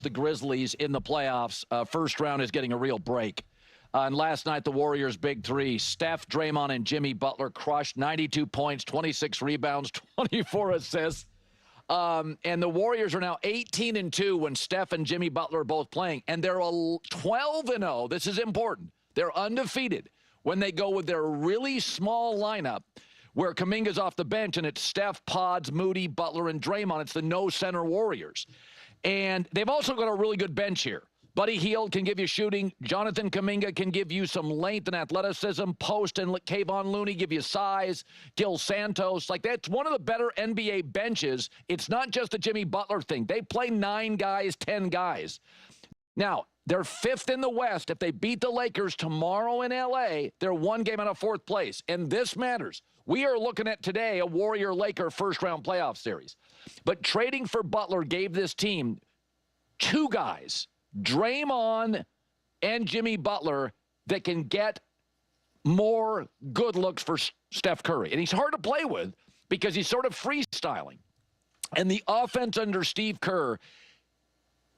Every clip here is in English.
the Grizzlies in the playoffs. First round is getting a real break. And last night, the Warriors' big three, Steph, Draymond, and Jimmy Butler crushed 92 points, 26 rebounds, 24 assists. And the Warriors are now 18-2 when Steph and Jimmy Butler are both playing. And they're 12-0. This is important. They're undefeated when they go with their really small lineup where Kuminga's off the bench and it's Steph, Pods, Moody, Butler, and Draymond. It's the no-center Warriors. And they've also got a really good bench here. Buddy Hield can give you shooting. Jonathan Kuminga can give you some length and athleticism. Post and Kayvon Looney give you size. Gil Santos. Like, that's one of the better NBA benches. It's not just a Jimmy Butler thing. They play 9 guys, 10 guys. Now, they're 5th in the West. If they beat the Lakers tomorrow in L.A., they're 1 game out of 4th place. And this matters. We are looking at today a Warrior-Laker first-round playoff series. But trading for Butler gave this team 2 guys, Draymond and Jimmy Butler, that can get more good looks for Steph Curry. And he's hard to play with because he's sort of freestyling. And the offense under Steve Kerr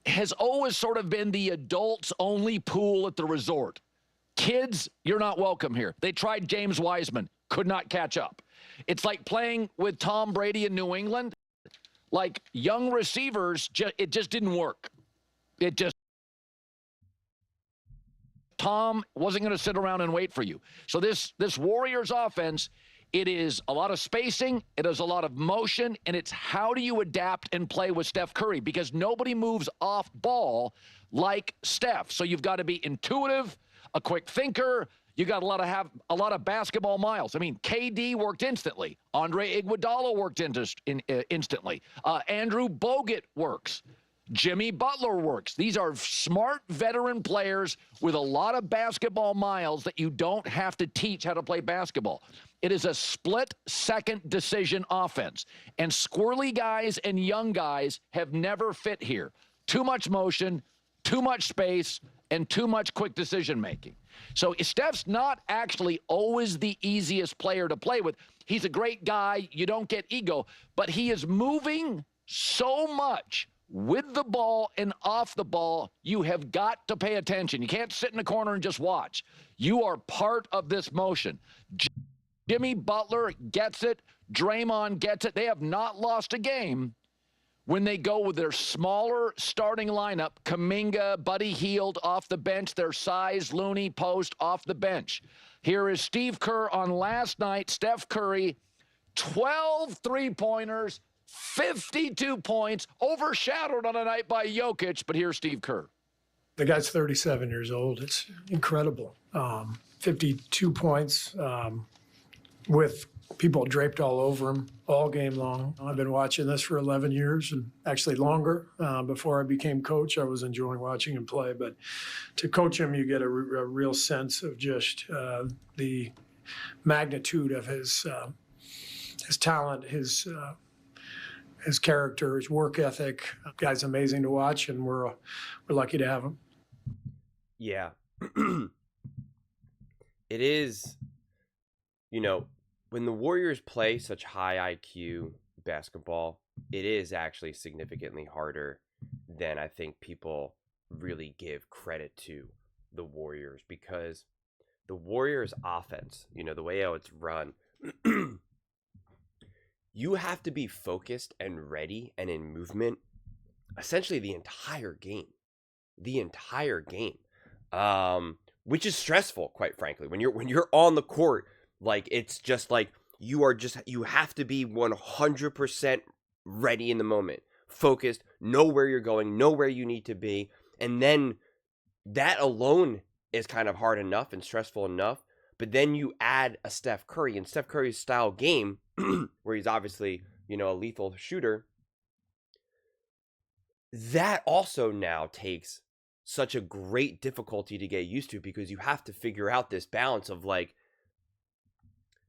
has always sort of been the adults-only pool at the resort. Kids, you're not welcome here. They tried James Wiseman, could not catch up. It's like playing with Tom Brady in New England. Like, young receivers, it just didn't work. Tom wasn't going to sit around and wait for you. So this Warriors offense, it is a lot of spacing, it is a lot of motion, and it's how do you adapt and play with Steph Curry, because nobody moves off ball like Steph. So you've got to be intuitive, a quick thinker. You got to have a lot of basketball miles. I mean, KD worked instantly. Andre Iguodala worked instantly. Andrew Bogut works. Jimmy Butler works. These are smart veteran players with a lot of basketball miles that you don't have to teach how to play basketball. It is a split-second decision offense. And squirrely guys and young guys have never fit here. Too much motion, too much space, and too much quick decision-making. So Steph's not actually always the easiest player to play with. He's a great guy. You don't get ego. But he is moving so much with the ball and off the ball, you have got to pay attention. You can't sit in the corner and just watch. You are part of this motion. Jimmy Butler gets it. Draymond gets it. They have not lost a game when they go with their smaller starting lineup, Kuminga, Buddy Hield off the bench, their size, Looney, Post off the bench. Here is Steve Kerr on last night. Steph Curry, 12 three-pointers, 52 points, overshadowed on a night by Jokic, but here's Steve Kerr. The guy's 37 years old. It's incredible. 52 points with people draped all over him all game long. I've been watching this for 11 years and actually longer. Before I became coach, I was enjoying watching him play. But to coach him, you get a real sense of just the magnitude of his talent, his character, his work ethic. The guy's amazing to watch, and we're lucky to have him. Yeah. It is, when the Warriors play such high IQ basketball, it is actually significantly harder than I think people really give credit to the Warriors, because the Warriors offense, the way how it's run, you have to be focused and ready and in movement essentially the entire game, which is stressful, quite frankly. When you're on the court, like, it's just like you have to be 100% ready in the moment, focused, know where you're going, know where you need to be. And then that alone is kind of hard enough and stressful enough. But then you add a Steph Curry, and Steph Curry's style game, where he's obviously, a lethal shooter, that also now takes such a great difficulty to get used to, because you have to figure out this balance of, like,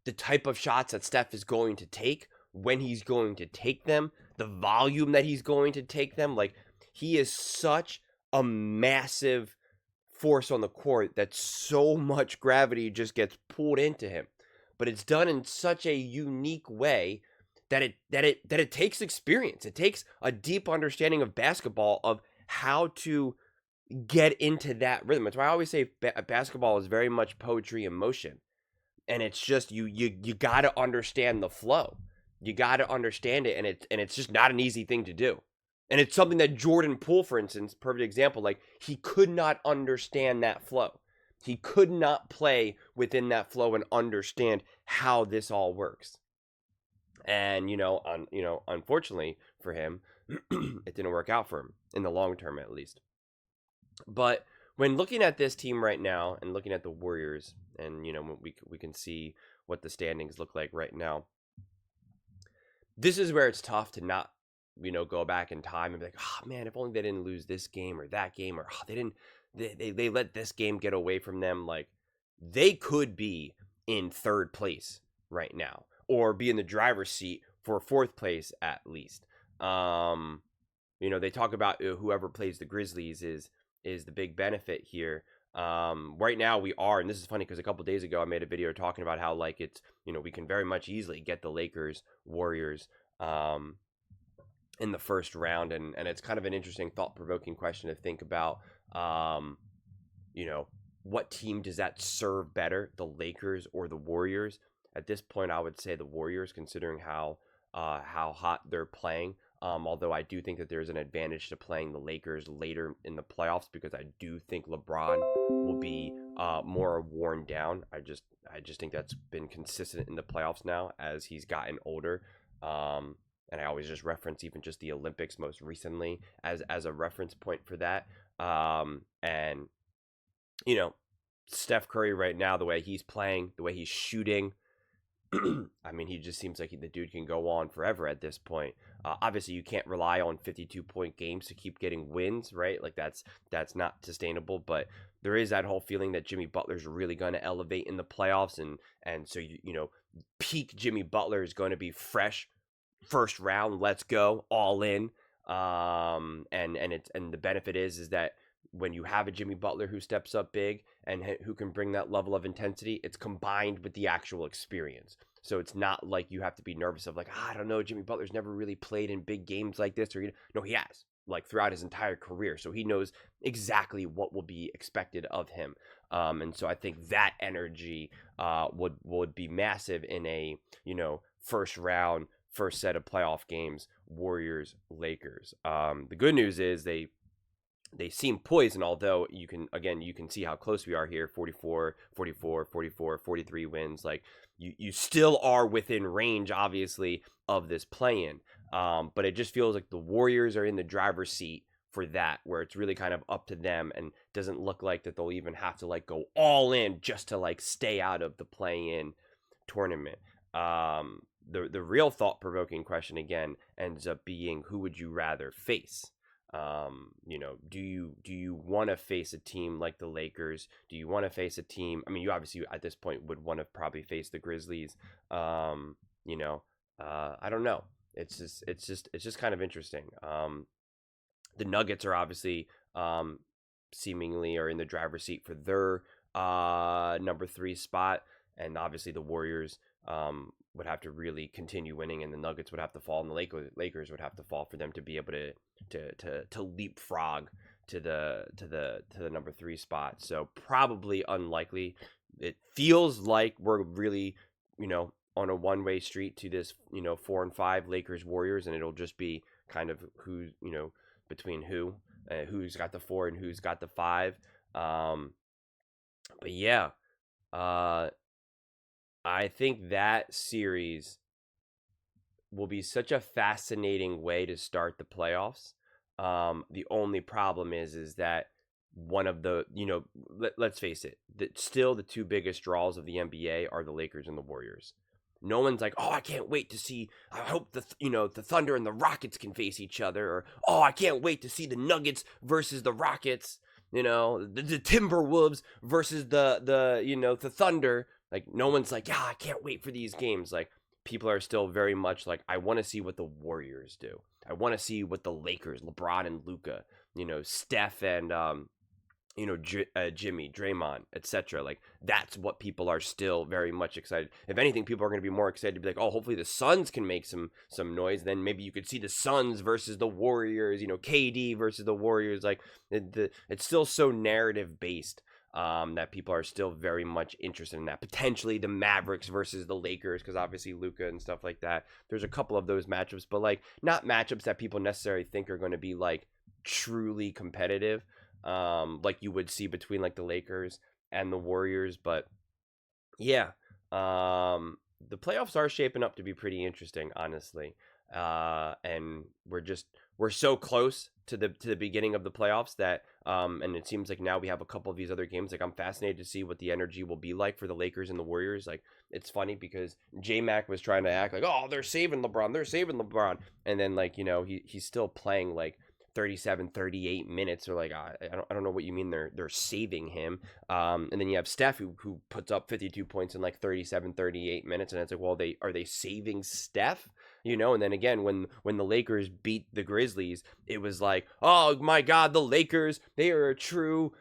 the type of shots that Steph is going to take, when he's going to take them, the volume that he's going to take them. Like, he is such a massive force on the court that so much gravity just gets pulled into him. But it's done in such a unique way that it takes experience. It takes a deep understanding of basketball, of how to get into that rhythm. That's why I always say basketball is very much poetry in motion. And it's just you got to understand the flow. You got to understand it, and it's just not an easy thing to do. And it's something that Jordan Poole, for instance, perfect example, like he could not understand that flow. He could not play within that flow and understand how this all works. And unfortunately for him, it didn't work out for him in the long term, at least. But when looking at this team right now and looking at the Warriors, and we can see what the standings look like right now, this is where it's tough to not go back in time and be like, oh man, if only they didn't lose this game or that game, or they let this game get away from them. Like, they could be in third place right now, or be in the driver's seat for fourth place at least. They talk about whoever plays the Grizzlies is the big benefit here. Right now we are, and this is funny because a couple of days ago I made a video talking about how, like, it's, we can very much easily get the Lakers, Warriors, in the first round, and it's kind of an interesting, thought-provoking question to think about. What team does that serve better, the Lakers or the Warriors? At this point, I would say the Warriors, considering how hot they're playing. Although I do think that there's an advantage to playing the Lakers later in the playoffs, because I do think LeBron will be more worn down. I just think that's been consistent in the playoffs now as he's gotten older. And I always just reference even just the Olympics most recently as a reference point for that. And Steph Curry right now, the way he's playing, the way he's shooting, I mean, he just seems like the dude can go on forever at this point. Obviously, you can't rely on 52-point games to keep getting wins, right? Like, that's not sustainable. But there is that whole feeling that Jimmy Butler's really going to elevate in the playoffs, and so peak Jimmy Butler is going to be fresh, first round, let's go, all in. And the benefit is that when you have a Jimmy Butler who steps up big and who can bring that level of intensity, it's combined with the actual experience. So it's not like you have to be nervous of, like, I don't know, Jimmy Butler's never really played in big games like this, or no, he has, like, throughout his entire career. So he knows exactly what will be expected of him. And so I think that energy would be massive in a first round, first set of playoff games, Warriors, Lakers. The good news is they seem poised, and although you can see how close we are here, 44, 44, 44, 43 wins, like, you still are within range, obviously, of this play-in. But it just feels like the Warriors are in the driver's seat for that, where it's really kind of up to them, and doesn't look like that they'll even have to, like, go all in just to, like, stay out of the play-in tournament. The real thought-provoking question again ends up being, who would you rather face? Do you want to face a team like the Lakers? Do you want to face a team? I mean, you obviously at this point would want to probably face the Grizzlies. I don't know. It's just kind of interesting. The Nuggets are obviously seemingly are in the driver's seat for their number 3 spot, and obviously the Warriors would have to really continue winning, and the Nuggets would have to fall, and the Lakers would have to fall for them to be able to leapfrog to the number 3 spot. So probably unlikely. It feels like we're really on a one-way street to this 4 and 5 Lakers Warriors, and it'll just be kind of who's between who's got the 4 and who's got the 5. But yeah, I think that series will be such a fascinating way to start the playoffs. The only problem is that one of the, let's face it, still the 2 biggest draws of the NBA are the Lakers and the Warriors. No one's like, oh, I can't wait to see, I hope the Thunder and the Rockets can face each other, or, oh, I can't wait to see the Nuggets versus the Rockets, the Timberwolves versus the Thunder. Like, no one's like, yeah, I can't wait for these games. Like, people are still very much like, I want to see what the Warriors do. I want to see what the Lakers, LeBron and Luka, Steph and Jimmy, Draymond, etc. Like, that's what people are still very much excited. If anything, people are going to be more excited to be like, oh, hopefully the Suns can make some noise. Then maybe you could see the Suns versus the Warriors, KD versus the Warriors. Like, it's still so narrative based. That people are still very much interested in that. Potentially the Mavericks versus the Lakers, because obviously Luka and stuff like that. There's a couple of those matchups, but like not matchups that people necessarily think are going to be like truly competitive, like you would see between like the Lakers and the Warriors. But yeah, the playoffs are shaping up to be pretty interesting, honestly. And we're so close to the beginning of the playoffs that and it seems like now we have a couple of these other games. Like, I'm fascinated to see what the energy will be like for the Lakers and the Warriors. Like, it's funny because J-Mac was trying to act like, oh, they're saving LeBron, and then like he's still playing like 37, 38 minutes. Or like, I don't know what you mean they're saving him. And then you have Steph who puts up 52 points in like 37, 38 minutes, and it's like, well, are they saving Steph? And then again, when the Lakers beat the Grizzlies, it was like, oh my God, the Lakers, they are a true,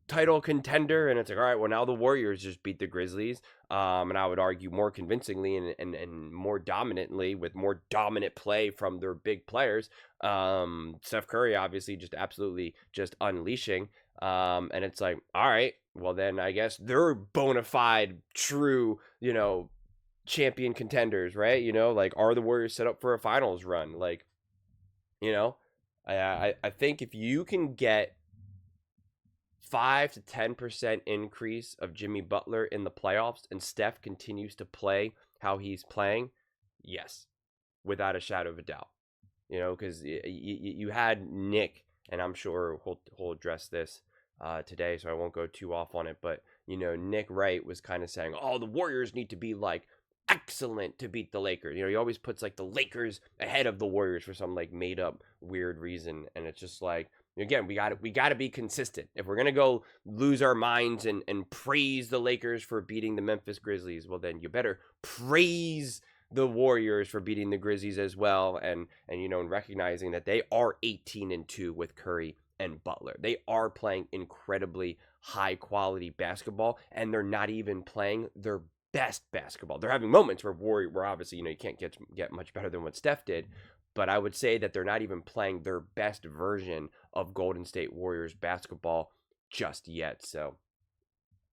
title contender. And it's like, all right, well, now the Warriors just beat the Grizzlies. And I would argue more convincingly and more dominantly, with more dominant play from their big players. Steph Curry, obviously, just absolutely just unleashing. And it's like, all right, well, then I guess they're bona fide, true, champion contenders, right? Like, are the Warriors set up for a finals run? Like, I think if you can get 5 to 10% increase of Jimmy Butler in the playoffs and Steph continues to play how he's playing, yes, without a shadow of a doubt. Because you had Nick, and I'm sure he'll address this today, so I won't go too off on it, but Nick Wright was kind of saying, oh, the Warriors need to be like excellent to beat the Lakers. He always puts like the Lakers ahead of the Warriors for some like made up weird reason, and it's just like, again, we got to be consistent. If we're gonna go lose our minds and praise the Lakers for beating the Memphis Grizzlies, well, then you better praise the Warriors for beating the Grizzlies as well, and recognizing that they are 18-2 with Curry and Butler. They are playing incredibly high quality basketball, and they're not even playing their best basketball. They're having moments where obviously you can't get much better than what Steph did, but I would say that they're not even playing their best version of Golden State Warriors basketball just yet. So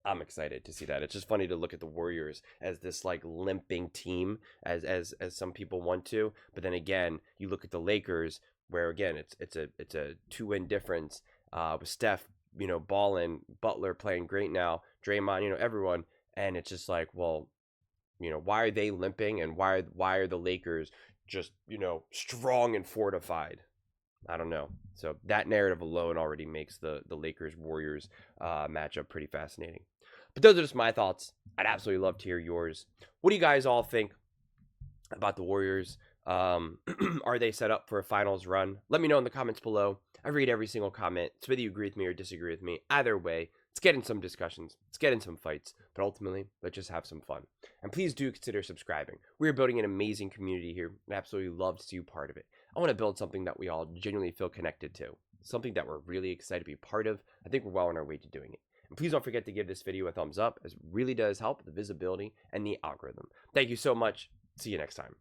I'm excited to see that. It's just funny to look at the Warriors as this like limping team, as some people want to, but then again, you look at the Lakers, where again it's a 2-win difference, with Steph balling, Butler playing great now, Draymond, everyone, and it's just like, well, why are they limping, and why are the Lakers just strong and fortified? I don't know. So that narrative alone already makes the Lakers Warriors matchup pretty fascinating. But those are just my thoughts. I'd absolutely love to hear yours. What do you guys all think about the Warriors? Are they set up for a finals run? Let me know in the comments below. I read every single comment. It's whether you agree with me or disagree with me. Either way, let's get in some discussions. Let's get in some fights. But ultimately, let's just have some fun. And please do consider subscribing. We are building an amazing community here, and I absolutely love to see you part of it. I want to build something that we all genuinely feel connected to. Something that we're really excited to be part of. I think we're well on our way to doing it. And please don't forget to give this video a thumbs up, as it really does help the visibility and the algorithm. Thank you so much. See you next time.